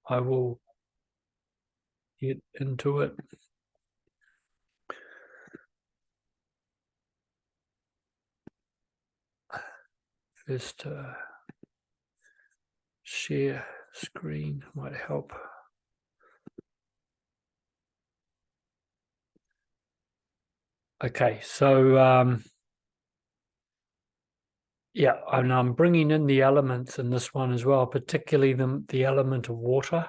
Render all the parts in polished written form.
I will get into it. First, share screen might help. Okay, so yeah, and I'm bringing in the elements in this one as well, particularly the element of water,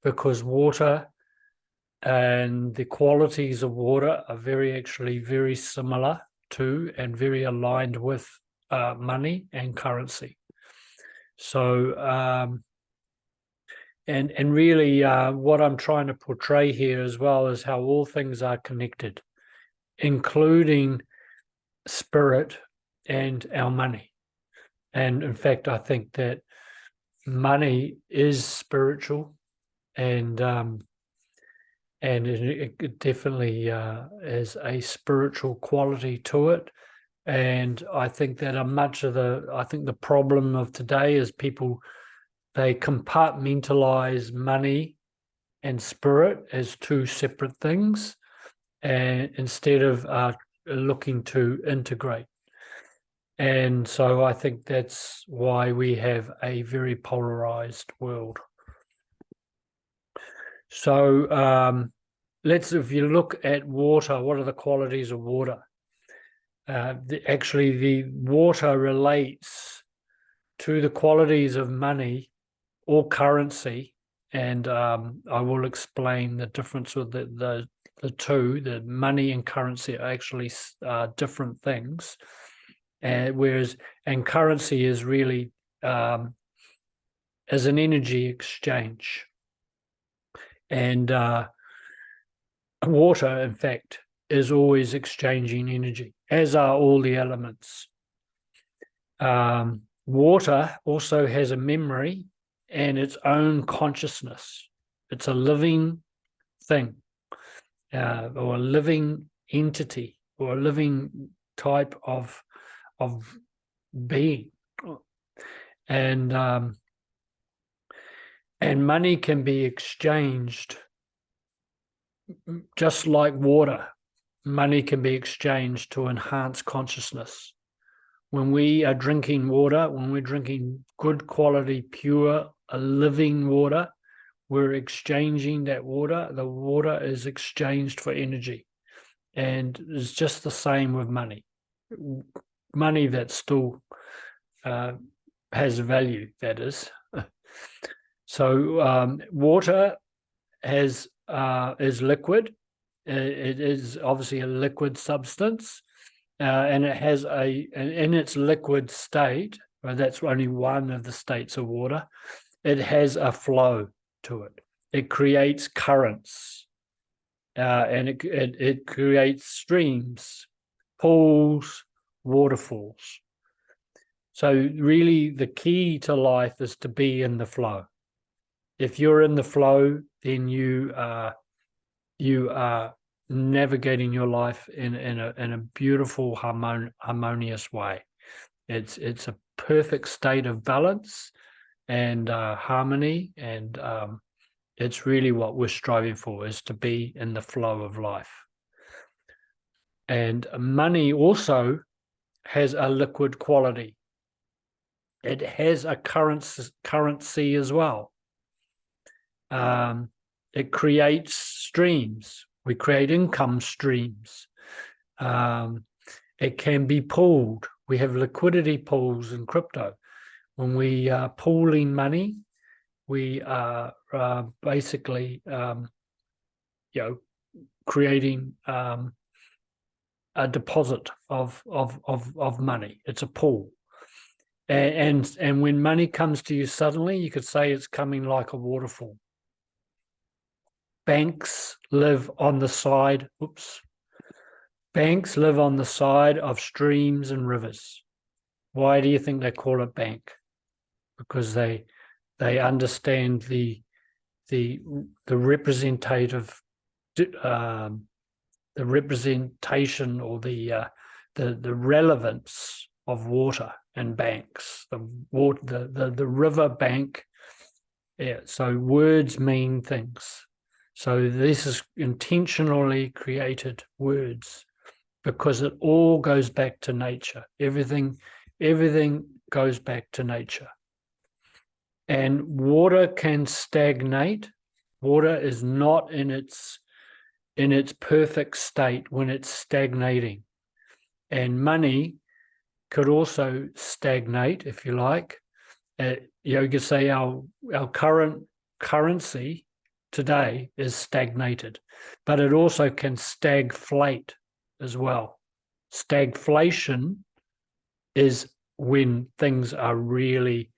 because water and the qualities of water are actually very similar to and very aligned with money and currency. So, and really what I'm trying to portray here as well is how all things are connected, including spirit and our money. And in fact, I think that money is spiritual, and it definitely has a spiritual quality to it. And I think that I think the problem of today is people, they compartmentalize money and spirit as two separate things, and instead of looking to integrate. And so I think that's why we have a very polarized world. So if you look at water, what are the qualities of water? Actually, the water relates to the qualities of money or currency, and I will explain the difference with the two. The money and currency are actually different things, whereas currency is really as an energy exchange, and water, in fact, is always exchanging energy, as are all the elements. Water also has a memory and its own consciousness. It's a living thing, or a living entity, or a living type of being. And money can be exchanged just like water. Money can be exchanged to enhance consciousness. When we are drinking water, when we're drinking good quality, pure, living water, we're exchanging that water. The water is exchanged for energy. And it's just the same with money. Money that still has value, that is. So water is liquid. It is obviously a liquid substance, and it has in its liquid state, well, that's only one of the states of water, it has a flow to it. It creates currents, and it creates streams, pools, waterfalls. So really the key to life is to be in the flow. If you're in the flow, then you are navigating your life in a beautiful, harmonious way. It's a perfect state of balance and harmony, and it's really what we're striving for, is to be in the flow of life. And money also has a liquid quality. It has a currency as well. It creates streams. We create income streams. It can be pooled. We have liquidity pools in crypto. When we are pooling money, we are basically, creating a deposit of money. It's a pool. And when money comes to you suddenly, you could say it's coming like a waterfall. Banks live on the side. Banks live on the side of streams and rivers. Why do you think they call it bank? Because they understand the representative, the representation, or the relevance of water and banks. The river bank Yeah, so words mean things. So this is intentionally created words because it all goes back to nature. Everything goes back to nature. And water can stagnate. Water is not in its perfect state when it's stagnating. And money could also stagnate, if you like. You could say our current currency today is stagnated, but it also can stagflate as well. Stagflation is when things are really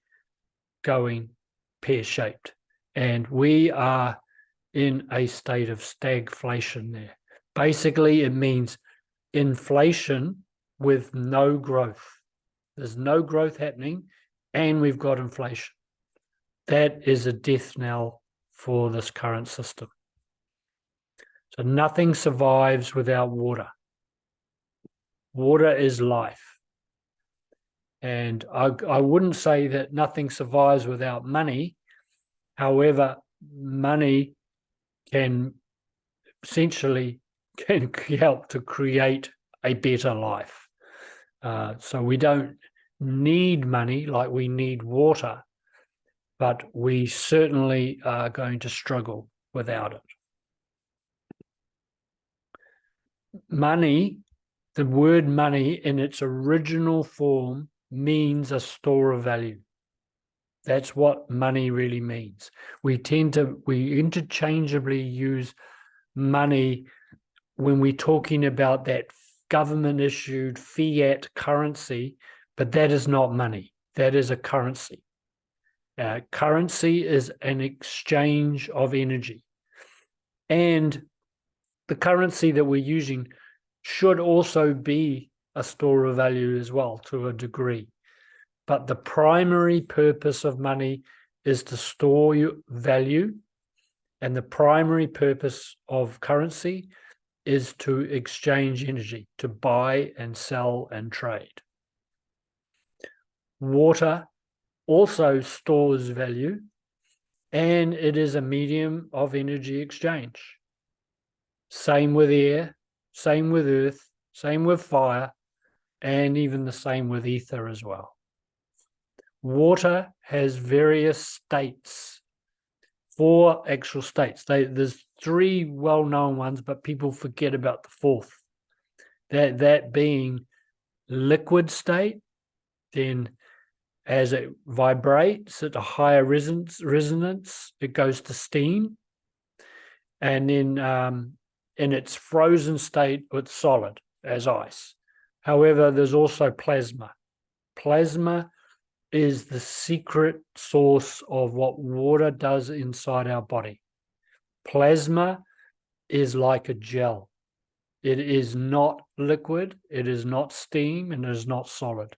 going pear-shaped, and we are in a state of stagflation there. Basically, it means inflation with no growth. There's no growth happening, and we've got inflation. That is a death knell for this current system. So nothing survives without water. Water is life. And I wouldn't say that nothing survives without money. However, money can essentially help to create a better life. So we don't need money like we need water, but we certainly are going to struggle without it. Money, the word money in its original form means a store of value. That's what money really means. We interchangeably use money when we're talking about that government issued fiat currency, but that is not money. That is a currency. Currency is an exchange of energy. And the currency that we're using should also be a store of value as well, to a degree. But the primary purpose of money is to store your value, and the primary purpose of currency is to exchange energy, to buy and sell and trade. Water also stores value, and it is a medium of energy exchange. Same with air, same with earth, same with fire, and even the same with ether as well. Water has various states, 4 actual states. There's 3 well-known ones, but people forget about the 4th. That being liquid state, then as it vibrates at a higher resonance, it goes to steam. And then in its frozen state, it's solid as ice. However, there's also plasma. Plasma is the secret source of what water does inside our body. Plasma is like a gel. It is not liquid, it is not steam, and it is not solid.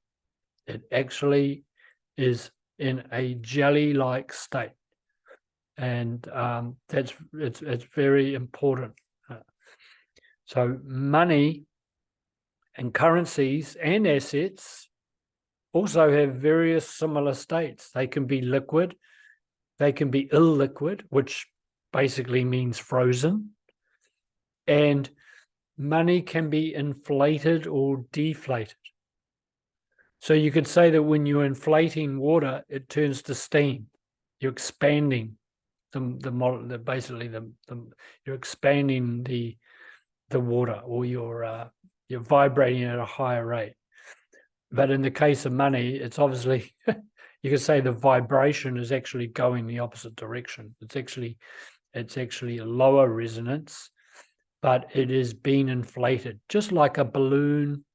It actually is in a jelly-like state. And it's very important. So money and currencies and assets also have various similar states. They can be liquid, they can be illiquid, which basically means frozen, and money can be inflated or deflated. So you could say that when you're inflating water, it turns to steam. You're expanding you're expanding the water, or you're vibrating at a higher rate. But in the case of money, it's obviously, you could say the vibration is actually going the opposite direction. It's actually a lower resonance, but it is being inflated, just like a balloon.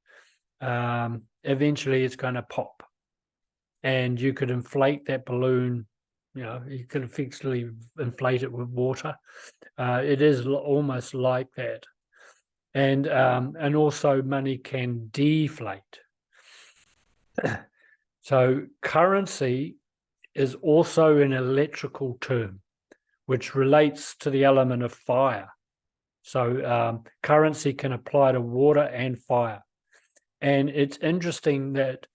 Eventually it's going to pop, and you could inflate that balloon. You could effectively inflate it with water. It is almost like that. And also money can deflate. So currency is also an electrical term, which relates to the element of fire. So currency can apply to water and fire. And it's interesting that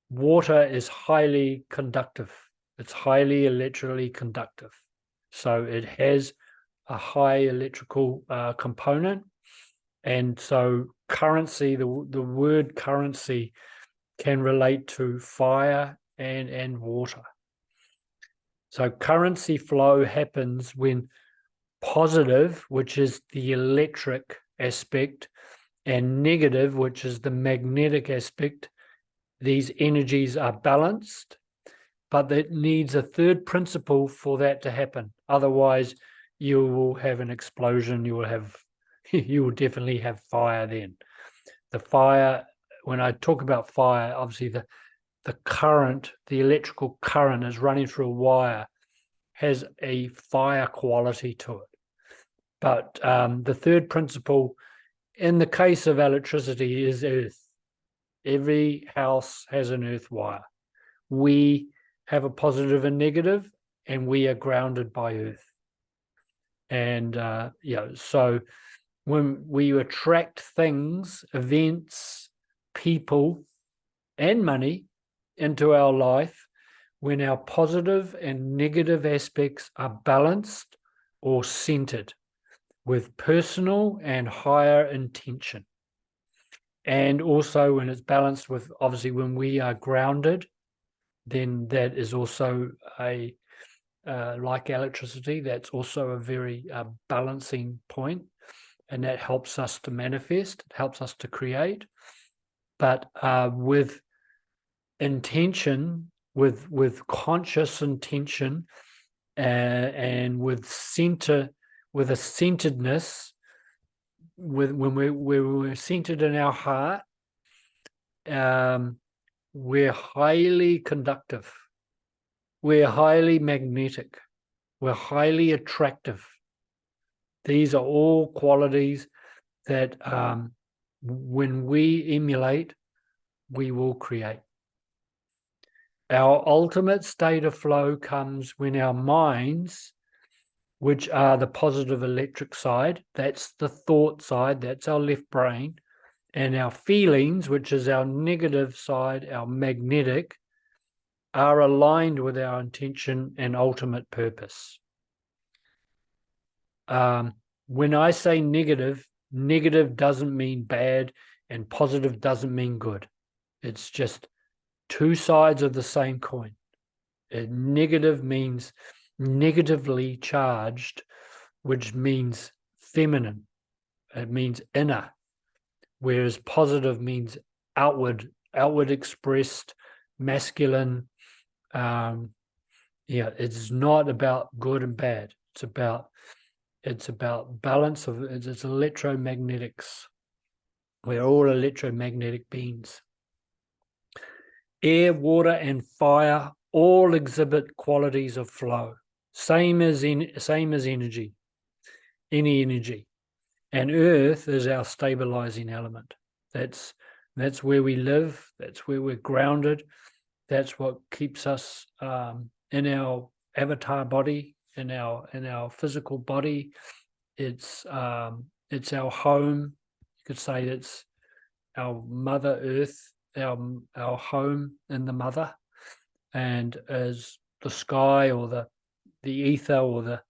water is highly conductive. It's highly electrically conductive. So it has a high electrical component. And so currency, the word currency can relate to fire and water. So currency flow happens when positive, which is the electric aspect, and negative, which is the magnetic aspect, these energies are balanced, but it needs a third principle for that to happen. Otherwise, you will have an explosion. You will definitely have fire then. The fire, when I talk about fire, obviously the current, the electrical current is running through a wire, has a fire quality to it. But the third principle in the case of electricity is earth. Every house has an earth wire. We have a positive and negative, and we are grounded by earth. And so when we attract things, events, people, and money into our life, when our positive and negative aspects are balanced or centered with personal and higher intention. And also when it's balanced with, obviously, when we are grounded, then that is also a, like electricity, that's also a very balancing point, and that helps us to manifest, it helps us to create. But with intention, with conscious intention, and with a centeredness, when we're centered in our heart, we're highly conductive, we're highly magnetic, we're highly attractive. These are all qualities that when we emulate, we will create. Our ultimate state of flow comes when our minds, which are the positive electric side, that's the thought side, that's our left brain, and our feelings, which is our negative side, our magnetic, are aligned with our intention and ultimate purpose. When I say negative, negative doesn't mean bad and positive doesn't mean good. It's just two sides of the same coin. Negative means negatively charged, which means feminine. It means inner, whereas positive means outward expressed, masculine. It's not about good and bad. It's about balance of it's electromagnetics. We're all electromagnetic beings. Air, water, and fire all exhibit qualities of flow. Same as energy, any energy. And earth is our stabilizing element. That's where we live. That's where we're grounded. That's what keeps us in our avatar body, in our physical body. It's our home. You could say it's our Mother Earth, our home in the mother, and as the sky or the ether or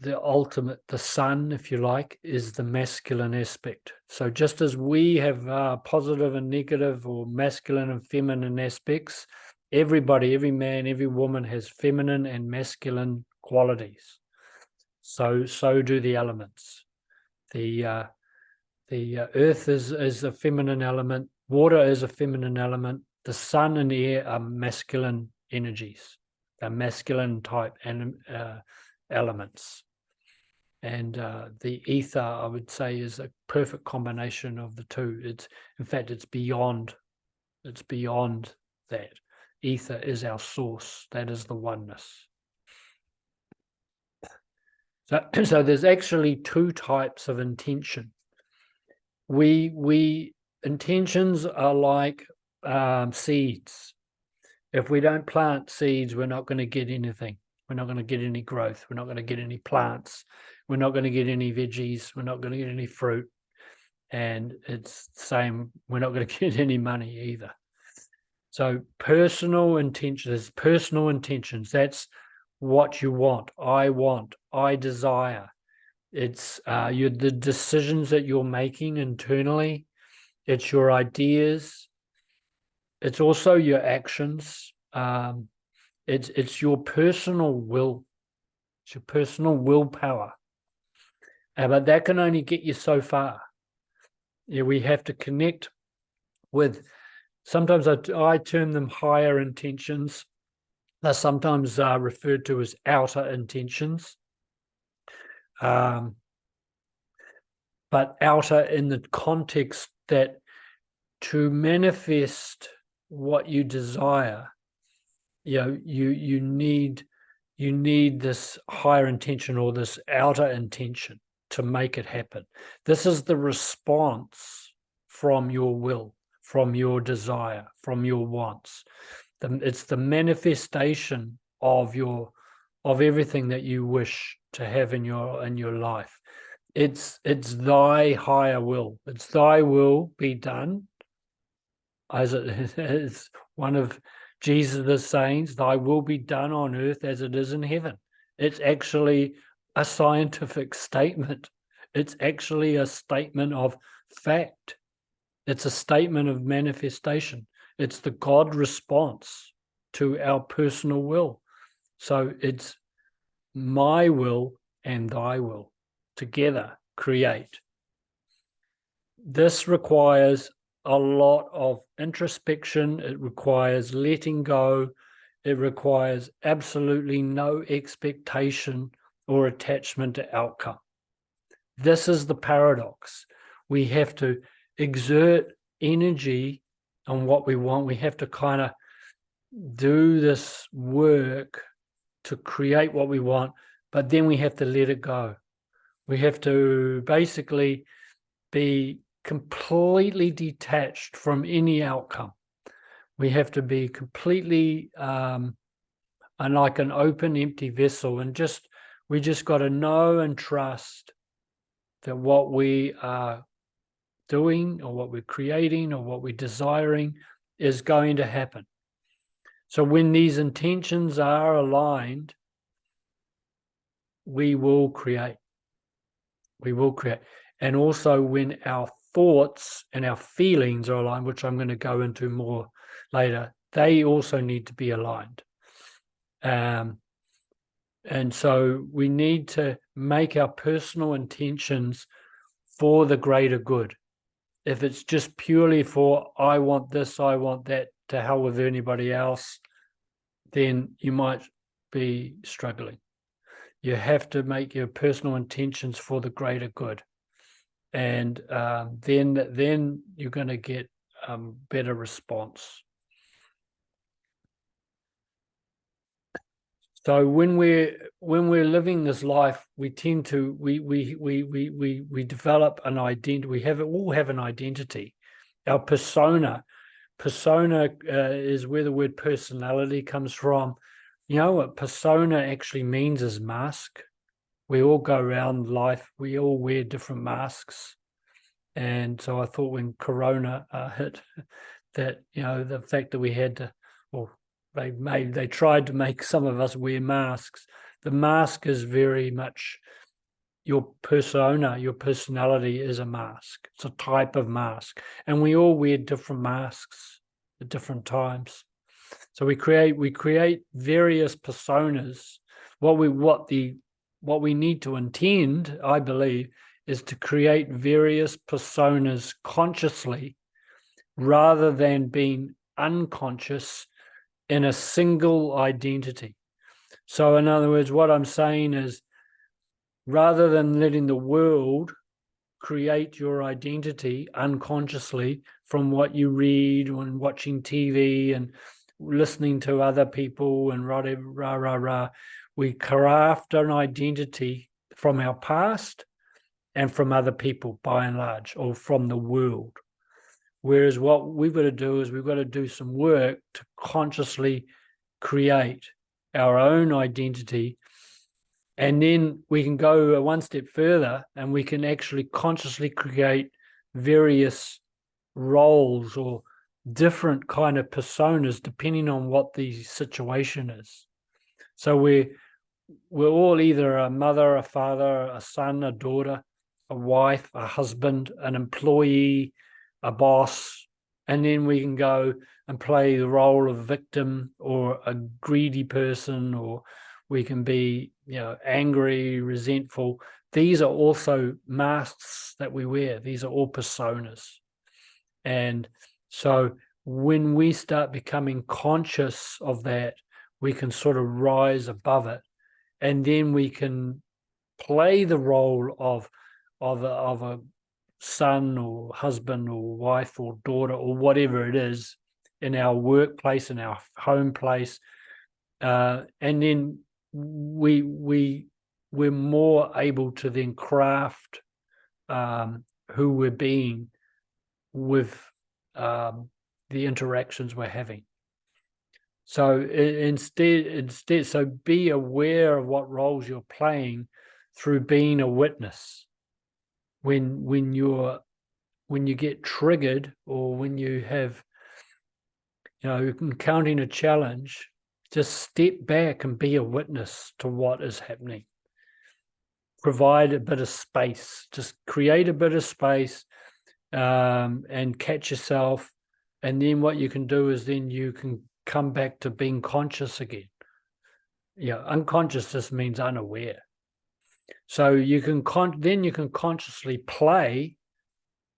the ultimate, the sun, if you like, is the masculine aspect. So just as we have positive and negative or masculine and feminine aspects, everybody, every man, every woman has feminine and masculine qualities. So do the elements. The earth is a feminine element. Water is a feminine element. The sun and air are masculine energies. They're masculine type elements. And the ether, I would say, is a perfect combination of the two. In fact, it's beyond that. Ether is our source. That is the oneness. So there's actually two types of intention. Intentions are like seeds. If we don't plant seeds, we're not going to get anything. We're not going to get any growth. We're not going to get any plants. We're not going to get any veggies. We're not going to get any fruit. And it's the same, we're not going to get any money either. So personal intentions, that's what you want, I desire. It's the decisions that you're making internally. It's your ideas. It's also your actions. It's your personal will. It's your personal willpower. But that can only get you so far. Yeah, we have to connect with, sometimes I term them higher intentions. They're sometimes referred to as outer intentions. But outer in the context that to manifest what you desire, you need this higher intention or this outer intention to make it happen. This is the response from your will, from your desire, from your wants. It's the manifestation of everything that you wish to have in your life. It's thy higher will. It's thy will be done, as it is one of Jesus' sayings, thy will be done on earth as it is in heaven. It's actually a scientific statement. It's actually a statement of fact. It's a statement of manifestation. It's the God response to our personal will. So it's my will and thy will together create. This requires a lot of introspection. It requires letting go. It requires absolutely no expectation or attachment to outcome. This is the paradox. We have to exert energy on what we want. We have to kind of do this work to create what we want, but then we have to let it go. We have to basically be completely detached from any outcome. We have to be completely and like an open, empty vessel, and we just got to know and trust that what we are doing or what we're creating or what we're desiring is going to happen. So when these intentions are aligned, we will create. We will create. And also when our thoughts and our feelings are aligned, which I'm going to go into more later, they also need to be aligned. And so we need to make our personal intentions for the greater good. If it's just purely for, I want this, I want that, to hell with anybody else, then you might be struggling. You have to make your personal intentions for the greater good. And then you're going to get better response. So when we're living this life, we tend to we develop an identity. We all have an identity. Our persona is where the word personality comes from. You know what persona actually means is mask. We all go around life. We all wear different masks. And so I thought when Corona hit, that, the fact that we had to, well, they tried to make some of us wear masks. The mask is very much your persona, your personality is a mask. It's a type of mask. And we all wear different masks at different times. So we create various personas. What we need to intend, I believe, is to create various personas consciously rather than being unconscious in a single identity. So in other words, what I'm saying is, rather than letting the world create your identity unconsciously from what you read and watching TV and listening to other people and we craft an identity from our past and from other people by and large, or from the world. Whereas what we've got to do is we've got to do some work to consciously create our own identity. And then we can go one step further and we can actually consciously create various roles or different kind of personas depending on what the situation is. So we're all either a mother, a father, a son, a daughter, a wife, a husband, an employee, a boss, and then we can go and play the role of victim or a greedy person, or we can be, angry, resentful. These are also masks that we wear. These are all personas. And so when we start becoming conscious of that, we can sort of rise above it, and then we can play the role of a son or husband or wife or daughter or whatever it is in our workplace, in our home place, and then we're more able to then craft who we're being with the interactions we're having. So instead, so be aware of what roles you're playing through being a witness. When you get triggered, or when you have, encountering a challenge, just step back and be a witness to what is happening. Provide a bit of space. Just create a bit of space, and catch yourself. And then what you can do is then you can come back to being conscious again. Unconscious just means unaware. So you can then you can consciously play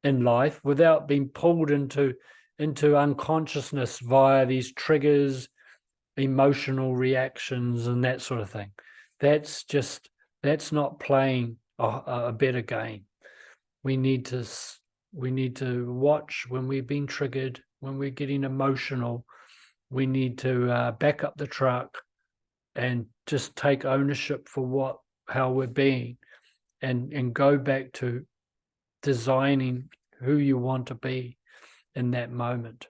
in life without being pulled into unconsciousness via these triggers, emotional reactions, and that sort of thing. That's not playing a better game. We need to watch when we've been triggered, when we're getting emotional. We need to back up the truck and just take ownership for how we're being, and go back to designing who you want to be in that moment.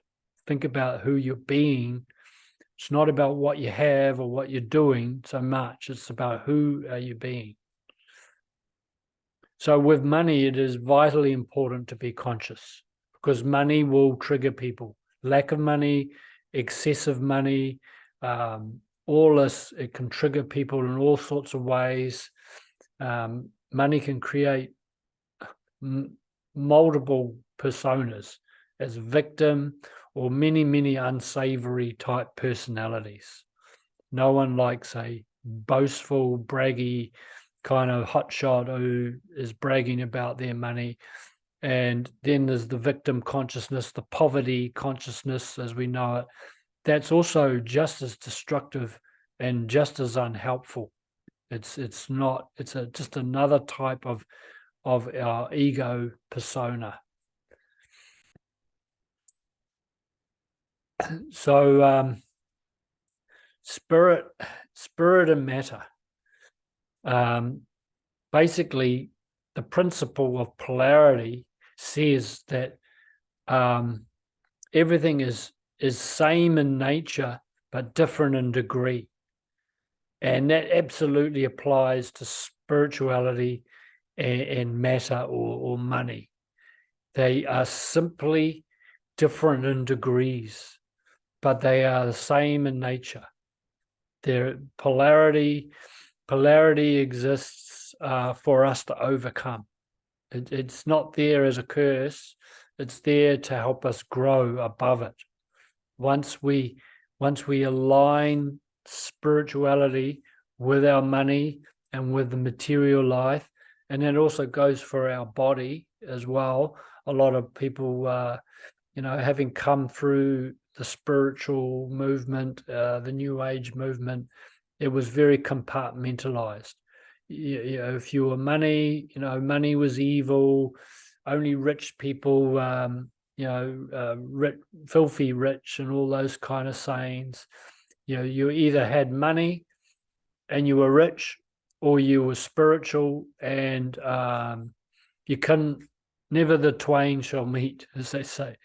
Think about who you're being. It's not about what you have or what you're doing so much. It's about who are you being. So with money, it is vitally important to be conscious, because money will trigger people. Lack of money, excessive money, all this, it can trigger people in all sorts of ways. Money can create multiple personas as victim or many, many unsavory type personalities. No one likes a boastful, braggy kind of hotshot who is bragging about their money. And then there's the victim consciousness, the poverty consciousness as we know it. That's also just as destructive and just as unhelpful. It's just another type of our ego persona. So spirit and matter. Basically, the principle of polarity says that everything is same in nature but different in degree, and that absolutely applies to spirituality and matter or money. They are simply different in degrees, but they are the same in nature. Their polarity exists for us to overcome. It's not there as a curse. It's there to help us grow above it. Once we align spirituality with our money and with the material life, and that also goes for our body as well. A lot of people, having come through the spiritual movement, the New Age movement, it was very compartmentalized. If you were money, money was evil. Only rich people, filthy rich, and all those kind of sayings. You either had money and you were rich, or you were spiritual, and you couldn't. Never the twain shall meet, as they say.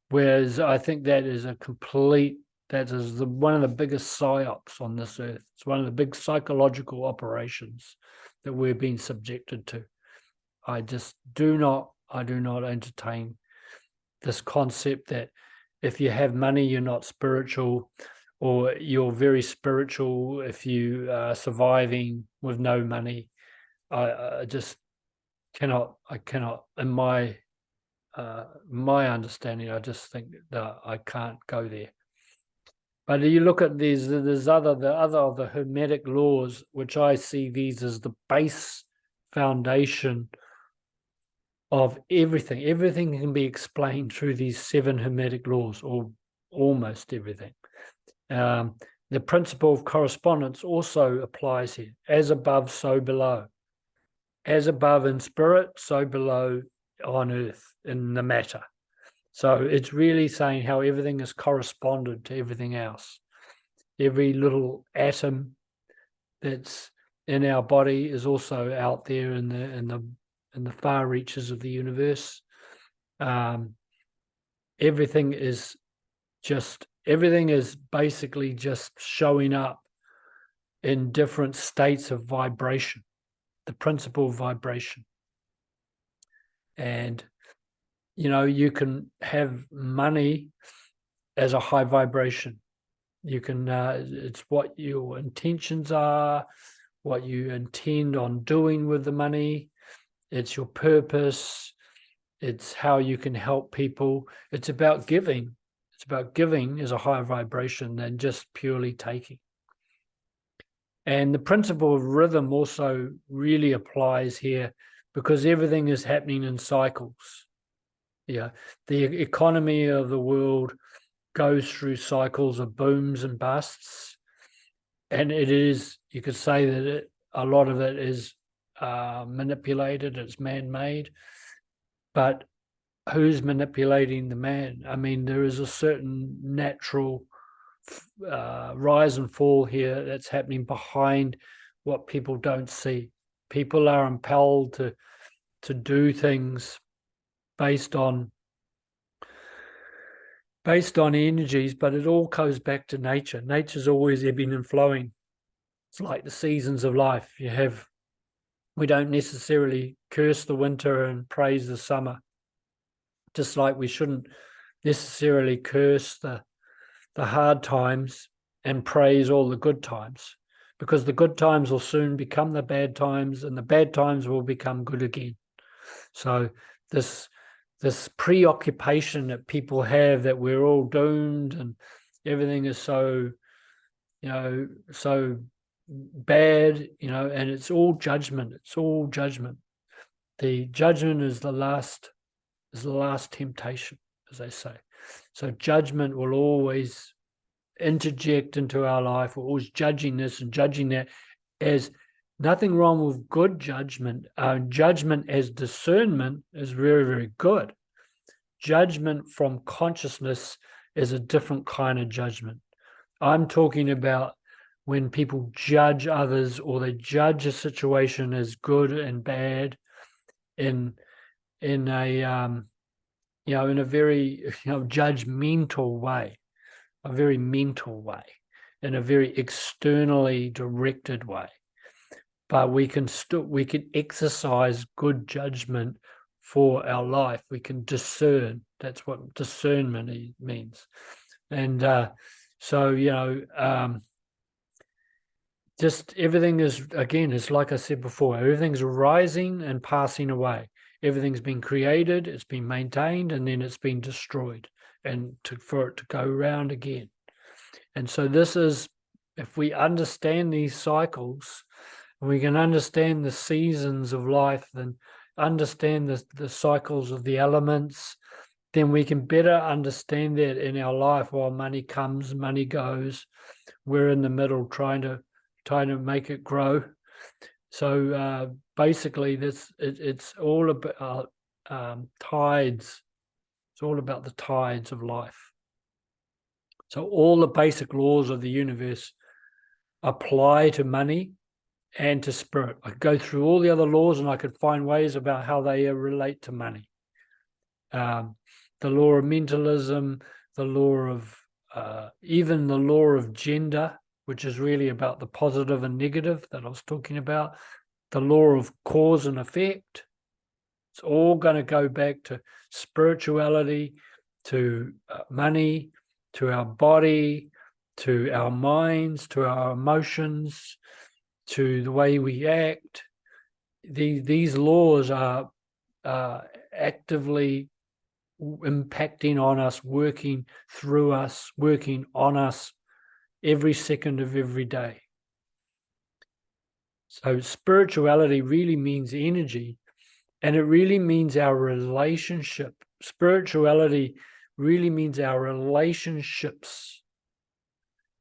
Whereas I think that is one of the biggest psyops on this earth. It's one of the big psychological operations that we're being subjected to. I do not entertain this concept that if you have money, you're not spiritual, or you're very spiritual if you are surviving with no money. I just cannot, in my understanding, I just think that I can't go there. But you look at these, there's the other of the Hermetic laws, which I see these as the base foundation of everything. Everything can be explained through these 7 Hermetic laws, or almost everything. The principle of correspondence also applies here. As above, so below. As above in spirit, so below on earth in the matter. So it's really saying how everything is corresponded to everything else. Every little atom that's in our body is also out there in the far reaches of the universe. Everything is basically just showing up in different states of vibration, the principle of vibration. And you can have money as a high vibration. You can, it's what your intentions are, what you intend on doing with the money. It's your purpose. It's how you can help people. It's about giving. It's about giving is a higher vibration than just purely taking. And the principle of rhythm also really applies here, because everything is happening in cycles. Yeah, the economy of the world goes through cycles of booms and busts, and it is, you could say that a lot of it is manipulated, it's man-made, but who's manipulating the man? I mean, there is a certain natural rise and fall here that's happening behind what people don't see. People are impelled to do things based on energies, but it all goes back to nature. Nature's always ebbing and flowing. It's like the seasons of life. We don't necessarily curse the winter and praise the summer, just like we shouldn't necessarily curse the hard times and praise all the good times, because the good times will soon become the bad times, and the bad times will become good again. So this preoccupation that people have that we're all doomed and everything is so bad, and it's all judgment. It's all judgment. The judgment is the last temptation, as they say. So judgment will always interject into our life. We're always judging this and judging that. As nothing wrong with good judgment. Judgment as discernment is very, very good. Judgment from consciousness is a different kind of judgment. I'm talking about when people judge others, or they judge a situation as good and bad in a very judgmental way, a very mental way, in a very externally directed way. But we can exercise good judgment for our life. We can discern. That's what discernment means. And just everything is, again, it's like I said before, everything's rising and passing away. Everything's been created, it's been maintained, and then it's been destroyed, and for it to go around again. And so this is, if we understand these cycles, and we can understand the seasons of life, and understand the cycles of the elements, then we can better understand that in our life. While money comes, money goes, we're in the middle trying to make it grow. So basically, it's all about tides. It's all about the tides of life. So all the basic laws of the universe apply to money and to spirit. I could go through all the other laws, and I could find ways about how they relate to money. The law of mentalism, the law of even the law of gender, which is really about the positive and negative that I was talking about, the law of cause and effect. It's all going to go back to spirituality to money, to our body, to our minds, to our emotions, to the way we act. These laws are actively impacting on us, working through us, working on us every second of every day. So spirituality really means energy, and it really means our relationship. Spirituality really means our relationships,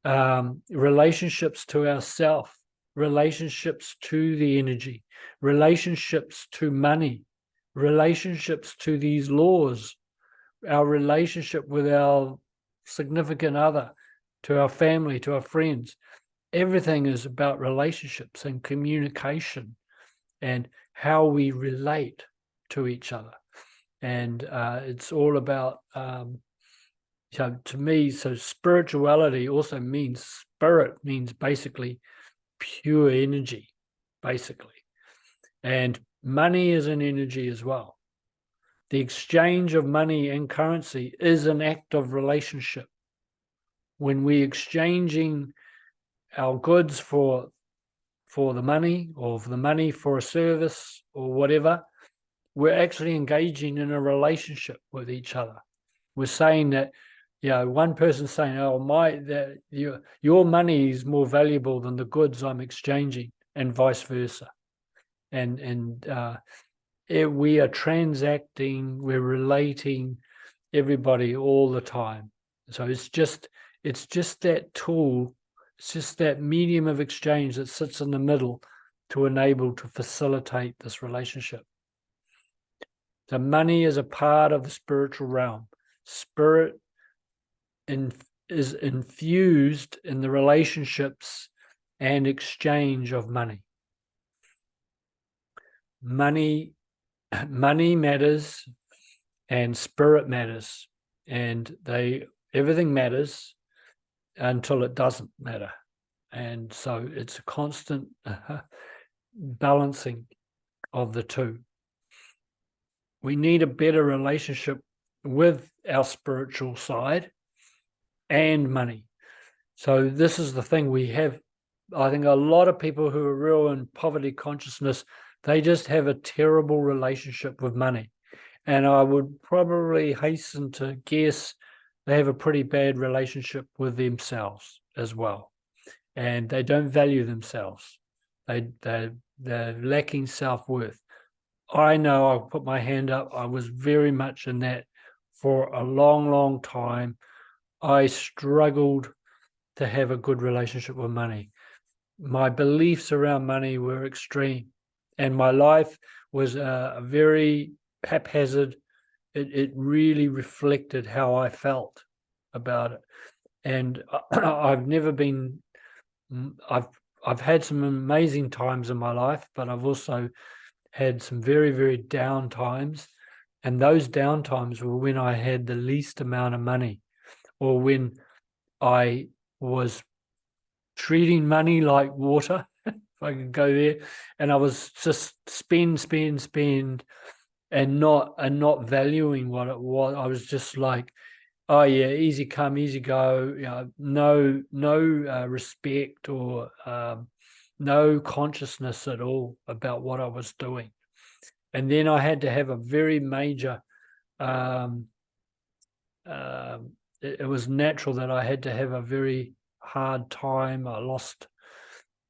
relationships to ourself, relationships to the energy, relationships to money, relationships to these laws, our relationship with our significant other, to our family, to our friends. Everything is about relationships and communication and how we relate to each other. And it's all about, so to me, so spirituality also means, spirit means basically pure energy, basically. And money is an energy as well. The exchange of money and currency is an act of relationship. When we're exchanging our goods for the money, or for the money for a service or whatever, we're actually engaging in a relationship with each other. We're saying that, one person's saying, oh, your money is more valuable than the goods I'm exchanging, and vice versa. And we are transacting, we're relating everybody all the time. So it's just that tool, it's just that medium of exchange that sits in the middle to enable, to facilitate this relationship. So money is a part of the spiritual realm. Spirit is infused in the relationships and exchange of money. Money matters, and spirit matters, and everything matters until it doesn't matter. And so it's a constant balancing of the two. We need a better relationship with our spiritual side and money. So this is the thing we have. I think a lot of people who are real in poverty consciousness, they just have a terrible relationship with money. And I would probably hasten to guess they have a pretty bad relationship with themselves as well. And they don't value themselves. They're lacking self-worth. I know, I'll put my hand up, I was very much in that for a long, long time. I struggled to have a good relationship with money. My beliefs around money were extreme, and my life was very haphazard. It really reflected how I felt about it. And I've had some amazing times in my life, but I've also had some very, very down times. And those down times were when I had the least amount of money, or when I was treating money like water, if I could go there, and I was just spend, and not valuing what it was. I was just like, oh yeah, easy come, easy go. No respect or no consciousness at all about what I was doing. And then I had to have a very major. It was natural that I had to have a very hard time. I lost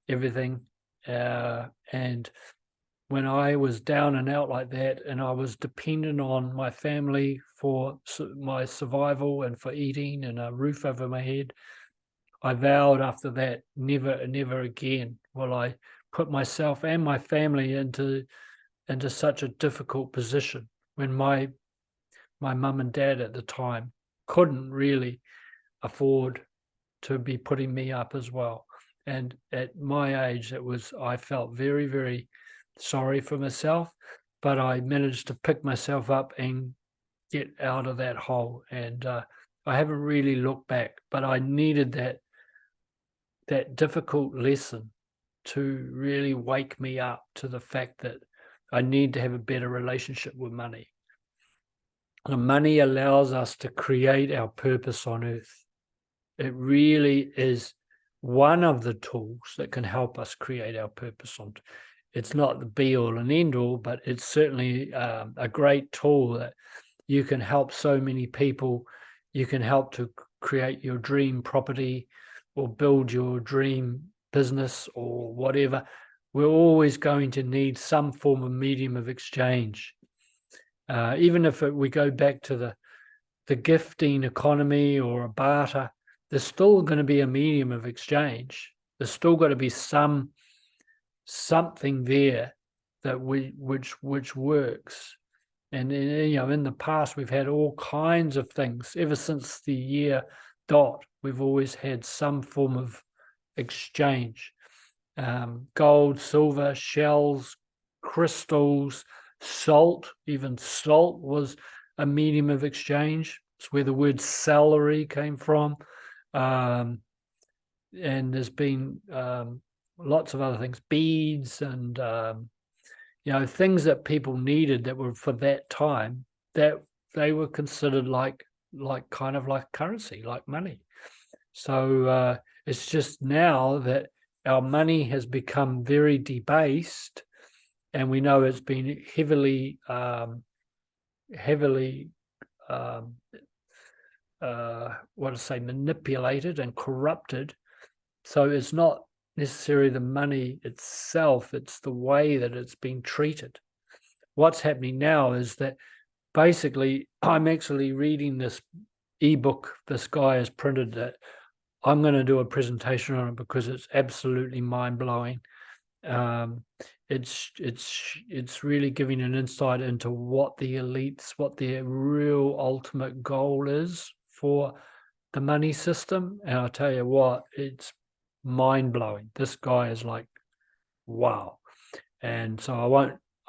everything, and when I was down and out like that, and I was dependent on my family for my survival and for eating and a roof over my head, I vowed after that, never again will I put myself and my family into such a difficult position when my mum and dad at the time couldn't really afford to be putting me up as well. And at my age, I felt very, very sorry for myself, but I managed to pick myself up and get out of that hole. And I haven't really looked back, but I needed that difficult lesson to really wake me up to the fact that I need to have a better relationship with money. The money allows us to create our purpose on earth. It really is one of the tools that can help us create our purpose on. It's not the be all and end all, but it's certainly a great tool that you can help so many people. You can help to create your dream property or build your dream business or whatever. We're always going to need some form of medium of exchange. Even if we go back to the gifting economy or a barter, there's still going to be a medium of exchange. There's still got to be something there that which works. And in the past, we've had all kinds of things. Ever since the year dot, we've always had some form of exchange. Gold, silver, shells, crystals, salt. Even salt was a medium of exchange. It's where the word celery came from. And there's been lots of other things, beads and things that people needed that were for that time, that they were considered like kind of like currency, like money. So it's just now that our money has become very debased, and we know it's been heavily manipulated and corrupted. So it's not necessarily the money itself, it's the way that it's being treated. What's happening now is that basically I'm actually reading this ebook this guy has printed that I'm going to do a presentation on it because it's absolutely mind-blowing. It's really giving an insight into what the elites, what their real ultimate goal is for the money system. And I'll tell you what, it's mind-blowing. This guy is like, wow. And so I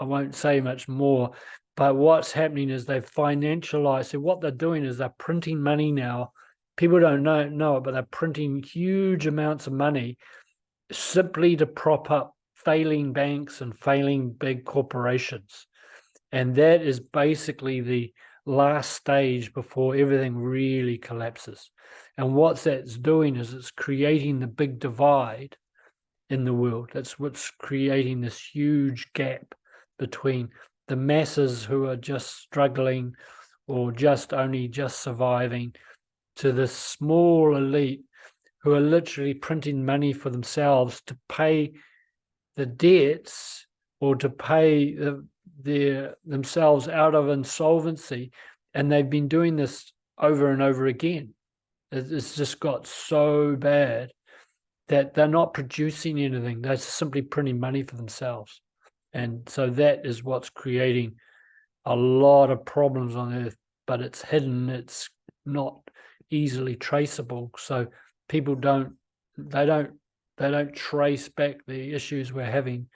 won't say much more, but what's happening is they've financialized. So what they're doing is they're printing money now. People don't know it, but they're printing huge amounts of money simply to prop up failing banks and failing big corporations. And that is basically the last stage before everything really collapses. And what that's doing is it's creating the big divide in the world. That's what's creating this huge gap between the masses who are just struggling or just surviving, to the small elite who are literally printing money for themselves to pay the debts or to pay themselves out of insolvency. And they've been doing this over and over again. It's just got so bad that they're not producing anything. They're simply printing money for themselves. And so that is what's creating a lot of problems on earth, but it's hidden. It's not easily traceable. So people don't trace back the issues we're having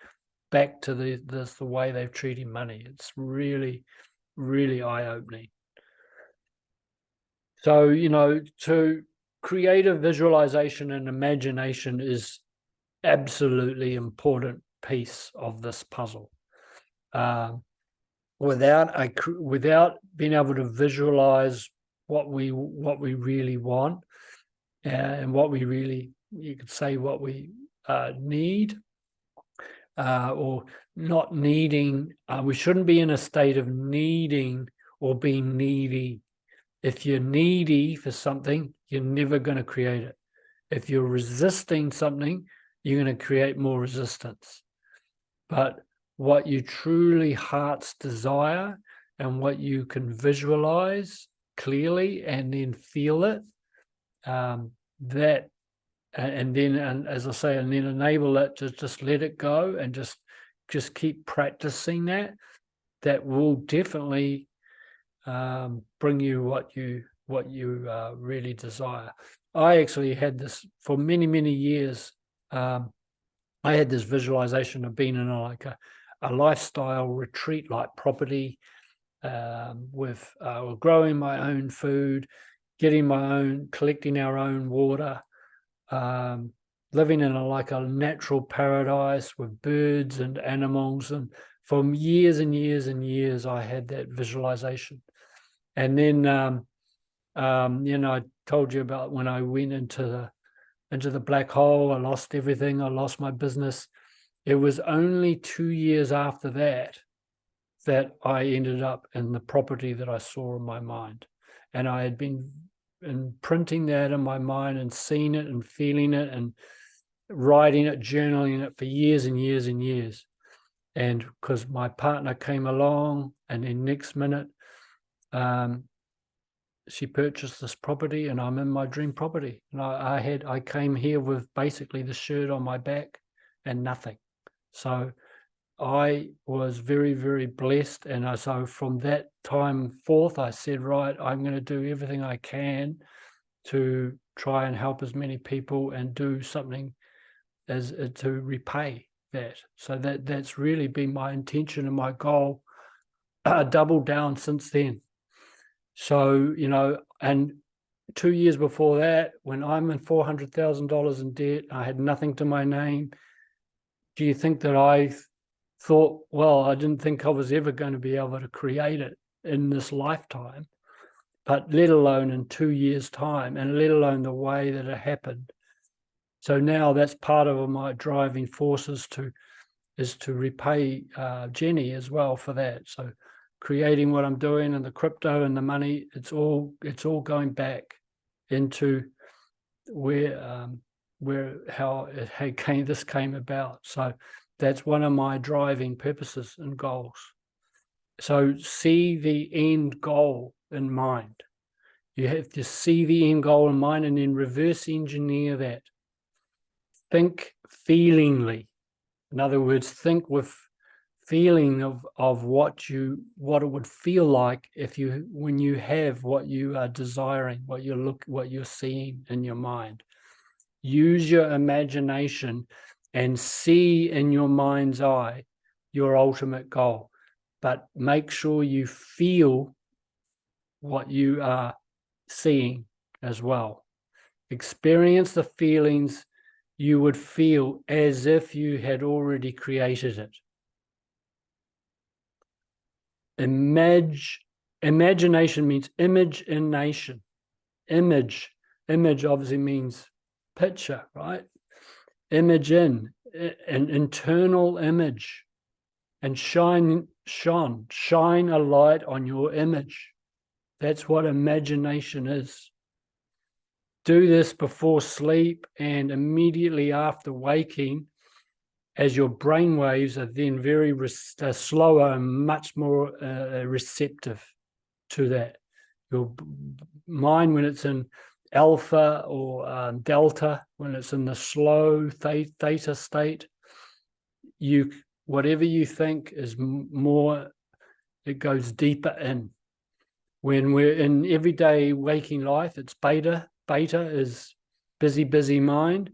back to the way they've treated money. It's really, really eye-opening. So, to create a visualization and imagination is absolutely important piece of this puzzle. Without being able to visualize what we really want and what we really, you could say, what we need or not needing, we shouldn't be in a state of needing or being needy. If you're needy for something, you're never going to create it. If you're resisting something, you're going to create more resistance. But what you truly heart's desire and what you can visualize clearly and then feel it, and then as I say, and then enable it to just let it go and just keep practicing that will definitely bring you what you really desire. I actually had this for many, many years. I had this visualization of being in a lifestyle retreat like property, with growing my own food, collecting our own water, living in a natural paradise with birds and animals. And for years and years and years, I had that visualization. And then, I told you about when I went into the black hole. I lost everything. I lost my business. It was only 2 years after that I ended up in the property that I saw in my mind. And I had been imprinting that in my mind and seeing it and feeling it and writing it, journaling it for years and years and years. And because my partner came along, and then next minute, she purchased this property, and I'm in my dream property. And I came here with basically the shirt on my back and nothing. So I was very, very blessed. And so from that time forth, I said, right, I'm going to do everything I can to try and help as many people and do something as to repay that. So that's really been my intention and my goal. Doubled down since then. So, and 2 years before that, when I'm in $400,000 in debt, I had nothing to my name. Do you think that I thought, well, I didn't think I was ever going to be able to create it in this lifetime, but let alone in 2 years' time, and let alone the way that it happened. So now that's part of my driving forces is to repay Jenny as well for that. So creating what I'm doing and the crypto and the money, it's all going back into how this came about. So that's one of my driving purposes and goals. So see the end goal in mind. You have to see the end goal in mind and then reverse engineer that. Think feelingly. In other words, think with feeling of what it would feel like when you have what you are desiring, what you're seeing in your mind. Use your imagination and see in your mind's eye your ultimate goal, but make sure you feel what you are seeing as well. Experience the feelings you would feel as if you had already created it. Imagination means imagination. Image obviously means picture, right? Image an internal image, and shine a light on your image. That's what imagination is. Do this before sleep and immediately after waking, as your brain waves are then very slower and much more receptive to that. Your mind, when it's in alpha or delta, when it's in the slow theta state, whatever you think is more, it goes deeper in. When we're in everyday waking life, it's beta. Beta is busy mind,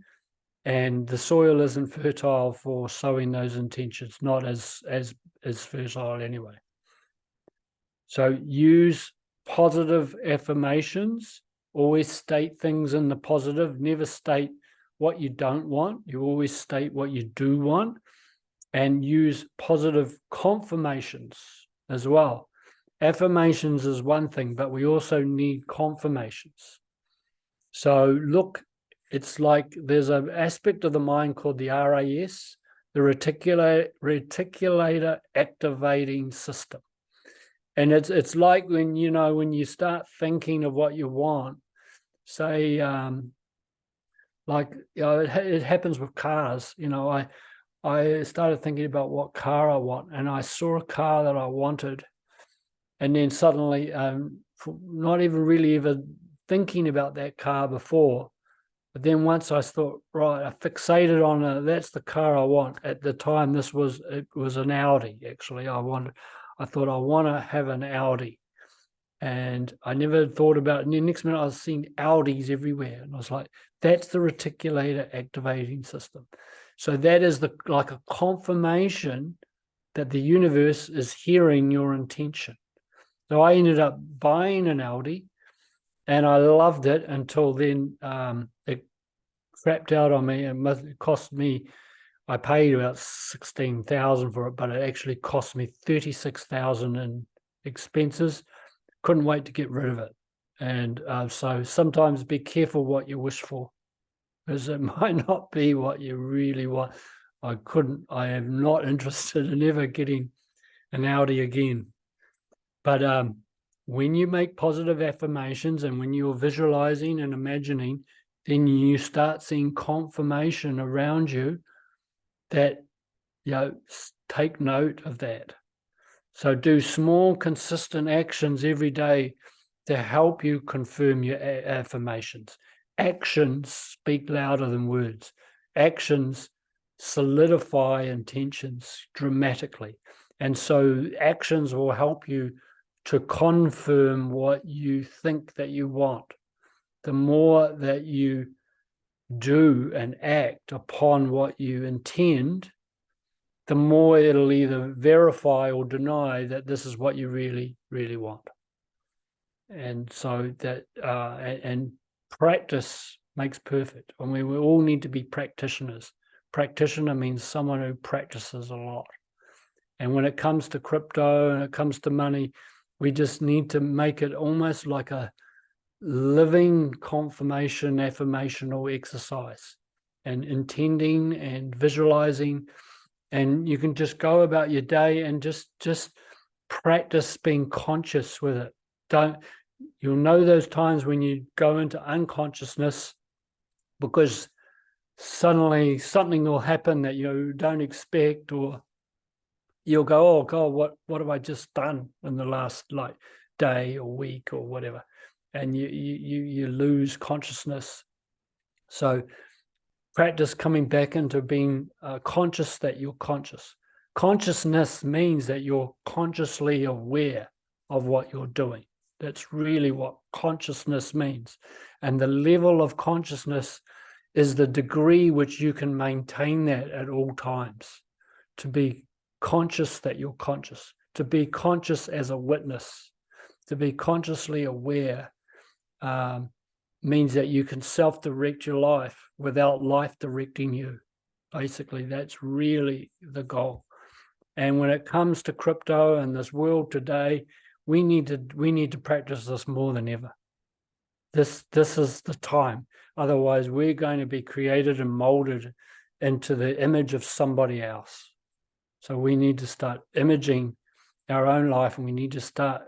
and the soil isn't fertile for sowing those intentions, not as fertile anyway. So use positive affirmations. Always state things in the positive. Never state what you don't want. You always state what you do want, and use positive confirmations as well. Affirmations is one thing, but we also need confirmations. So look, it's like there's an aspect of the mind called the RAS, the reticular activating system. And it's like when you start thinking of what you want, say, it happens with cars. I started thinking about what car I want, and I saw a car that I wanted, and then suddenly, not even really ever thinking about that car before, but then once I thought, right, I fixated on that's the car I want. At the time, it was an Audi. Actually, I thought I want to have an Audi, and I never thought about it. And the next minute, I was seeing Audis everywhere, and I was like, that's the reticular activating system. So that is like a confirmation that the universe is hearing your intention. So I ended up buying an Audi, and I loved it until then. It crapped out on me. It cost me, I paid about $16,000 for it, but it actually cost me $36,000 in expenses, couldn't wait to get rid of it. And so sometimes be careful what you wish for, because it might not be what you really want. I am not interested in ever getting an Audi again. But when you make positive affirmations and when you're visualizing and imagining, then you start seeing confirmation around you that, take note of that. So do small, consistent actions every day to help you confirm your affirmations. Actions speak louder than words. Actions solidify intentions dramatically. And so actions will help you to confirm what you think that you want. The more that you do and act upon what you intend, the more it'll either verify or deny that this is what you really, really want. And so that, and practice makes perfect. I mean, we all need to be practitioners. Practitioner means someone who practices a lot. And when it comes to crypto and it comes to money, we just need to make it almost like a living confirmation, affirmational exercise, and intending and visualizing. And you can just go about your day and just practice being conscious with it. You'll know those times when you go into unconsciousness because suddenly something will happen that you don't expect, or you'll go, oh God, what have I just done in the last day or week or whatever, and you lose consciousness. So practice coming back into being conscious that you're conscious. Consciousness means that you're consciously aware of what you're doing. That's really what consciousness means. And the level of consciousness is the degree which you can maintain that at all times. To be conscious that you're conscious, to be conscious as a witness, to be consciously aware, means that you can self-direct your life without life directing you. Basically, that's really the goal. And when it comes to crypto and this world today, we need to practice this more than ever. This is the time. Otherwise, we're going to be created and molded into the image of somebody else. So we need to start imaging our own life, and we need to start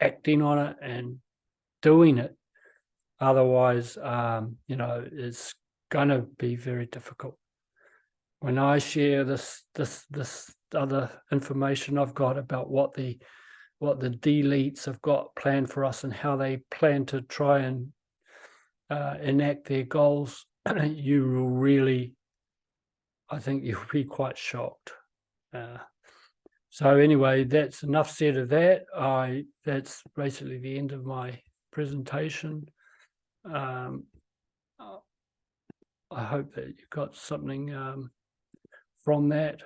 acting on it and doing it. Otherwise, it's going to be very difficult. When I share this other information I've got about what the deletes have got planned for us and how they plan to try and enact their goals, you will really, I think you'll be quite shocked. So anyway, that's enough said of that. That's basically the end of my presentation. I hope that you got something from that.